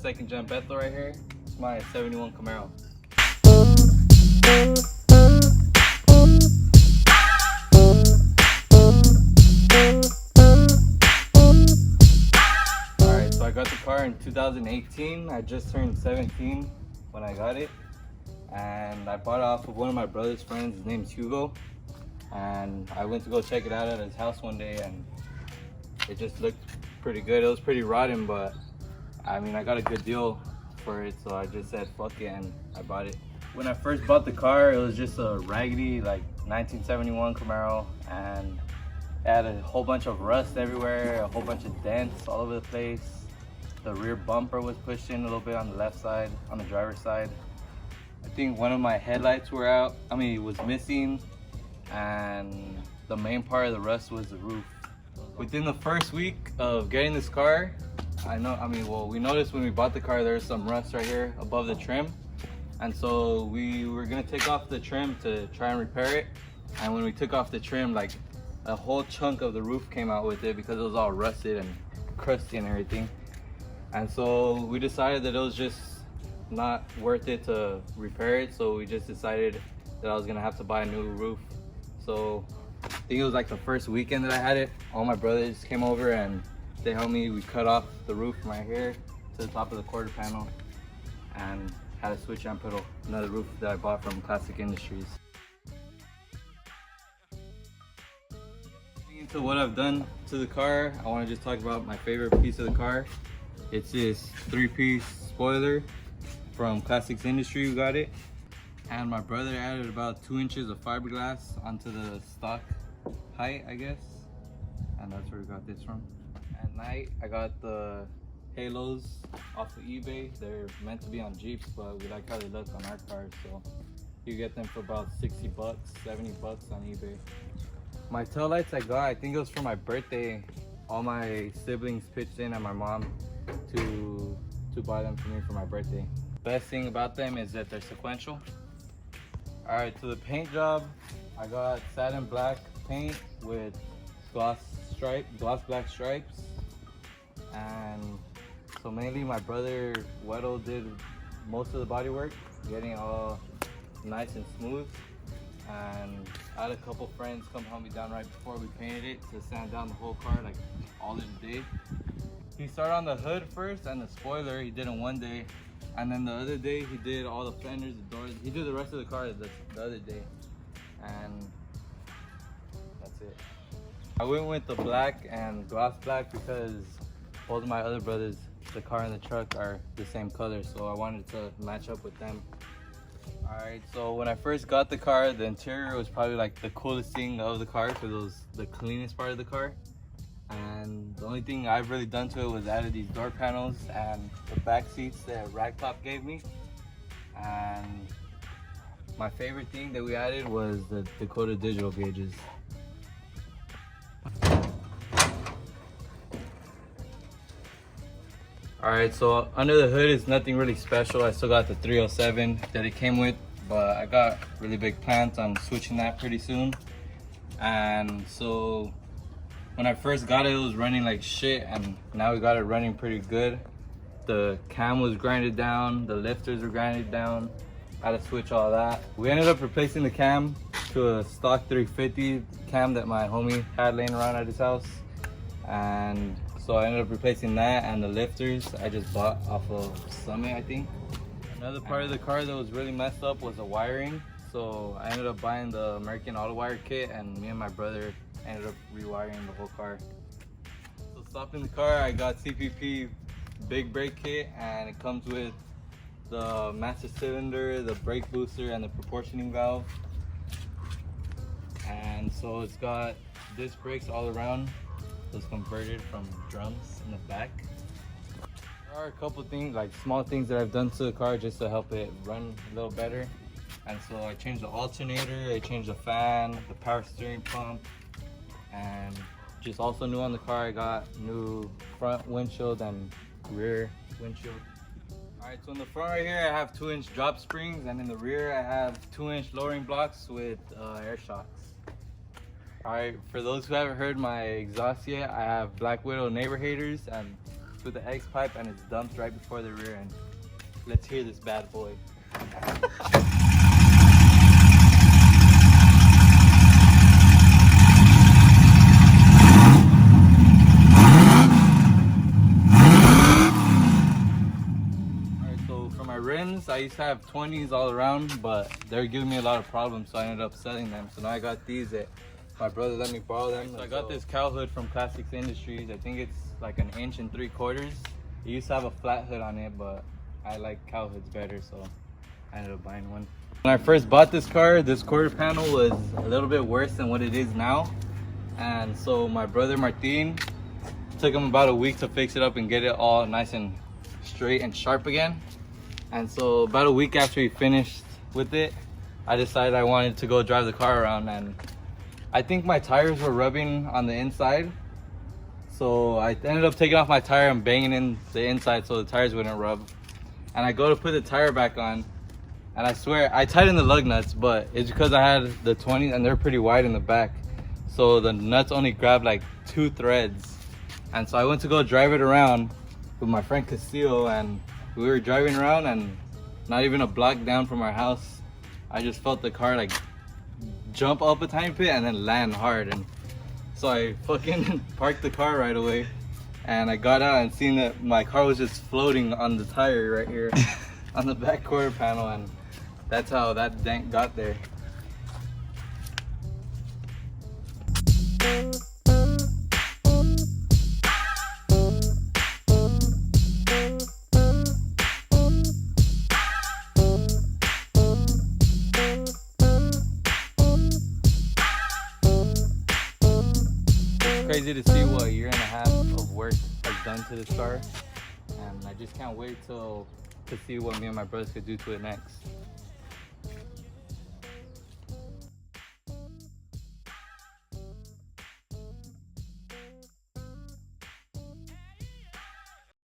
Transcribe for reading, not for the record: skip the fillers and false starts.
second gen Bethel right here. It's my 71 Camaro. Alright, so I got the car in 2018. I just turned 17 when I got it. And I bought it off of one of my brother's friends. His name's Hugo. And I went to go check it out at his house one day, and it just looked pretty good. It was pretty rotten, but I mean, I got a good deal for it, so I just said fuck it and I bought it. When I first bought the car, it was just a raggedy like 1971 Camaro, and it had a whole bunch of rust everywhere, a whole bunch of dents all over the place. The rear bumper was pushed in a little bit on the left side, on the driver's side. I think one of my headlights were out, was missing, and the main part of the rust was the roof. Within the first week of getting this car, we noticed when we bought the car there was some rust right here above the trim, and so we were gonna take off the trim to try and repair it. And when we took off the trim, like a whole chunk of the roof came out with it because it was all rusted and crusty and everything. And so we decided that it was just not worth it to repair it, so we just decided that I was gonna have to buy a new roof. So I think it was like the first weekend that I had it, all my brothers came over and they helped me. We cut off the roof from right here to the top of the quarter panel and had a switch and put another roof that I bought from Classic Industries. Into what I've done to the car, I want to just talk about my favorite piece of the car. It's this 3-piece spoiler from Classic Industries. We got it, and my brother added about 2 inches of fiberglass onto the stock height, I guess, and that's where we got this from. At night, I got the halos off of eBay. They're meant to be on Jeeps, but we like how they look on our cars, so you get them for about 60 bucks, 70 bucks on eBay. My taillights I think it was for my birthday. All my siblings pitched in and my mom to buy them for me for my birthday. Best thing about them is that they're sequential. All right, so the paint job, I got satin black paint with gloss black stripes. And so mainly my brother Weddle did most of the body work, getting it all nice and smooth. And I had a couple friends come help me down right before we painted it to sand down the whole car like all in a day. He started on the hood first and the spoiler, he did in one day. And then the other day he did all the fenders, the doors. He did the rest of the car the other day. And that's it. I went with the black and gloss black because both of my other brothers, the car and the truck, are the same color, so I wanted to match up with them. Alright, so when I first got the car, the interior was probably like the coolest thing of the car because it was the cleanest part of the car. And the only thing I've really done to it was added these door panels and the back seats that Ragtop gave me. And my favorite thing that we added was the Dakota digital gauges. Alright, so under the hood is nothing really special. I still got the 307 that it came with, but I got really big plans on switching that pretty soon. And so when I first got it, it was running like shit, and now we got it running pretty good. The cam was grinded down, the lifters were grinded down. I had to switch all that. We ended up replacing the cam to a stock 350 cam that my homie had laying around at his house. And so I ended up replacing that, and the lifters I just bought off of Summit, I think. Another part of the car that was really messed up was the wiring. So I ended up buying the American Auto Wire kit, and me and my brother ended up rewiring the whole car. So stopping the car, I got CPP big brake kit, and it comes with the master cylinder, the brake booster, and the proportioning valve. And so it's got disc brakes all around. Was converted from drums in the back. There are a couple things, like small things that I've done to the car just to help it run a little better. And so I changed the alternator, I changed the fan, the power steering pump, and just also new on the car, I got new front windshield and rear windshield. Alright, so in the front right here I have 2-inch drop springs, and in the rear I have 2-inch lowering blocks with air shocks. Alright, for those who haven't heard my exhaust yet, I have Black Widow neighbor haters, and with the X pipe and it's dumped right before the rear end. Let's hear this bad boy. Rims, I used to have 20s all around, but they're giving me a lot of problems, so I ended up selling them. So now I got these that my brother let me borrow them. So I got this cow hood from Classics Industries. I think it's like 1 3/4 inches. It used to have a flat hood on it, but I like cow hoods better, so I ended up buying one. When I first bought this car, this quarter panel was a little bit worse than what it is now. And so my brother Martin took him about a week to fix it up and get it all nice and straight and sharp again. And so about a week after he finished with it, I decided I wanted to go drive the car around, and I think my tires were rubbing on the inside. So I ended up taking off my tire and banging in the inside so the tires wouldn't rub. And I go to put the tire back on, and I swear I tightened the lug nuts, but it's because I had the 20s and they're pretty wide in the back. So the nuts only grabbed like 2 threads. And so I went to go drive it around with my friend Castillo, and we were driving around, and not even a block down from our house, I just felt the car like jump up a tiny bit and then land hard. And so I fucking parked the car right away, and I got out and seen that my car was just floating on the tire right here on the back quarter panel, and that's how that dent got there. Crazy to see what 1.5 years of work has done to this car, and I just can't wait to see what me and my brothers could do to it next.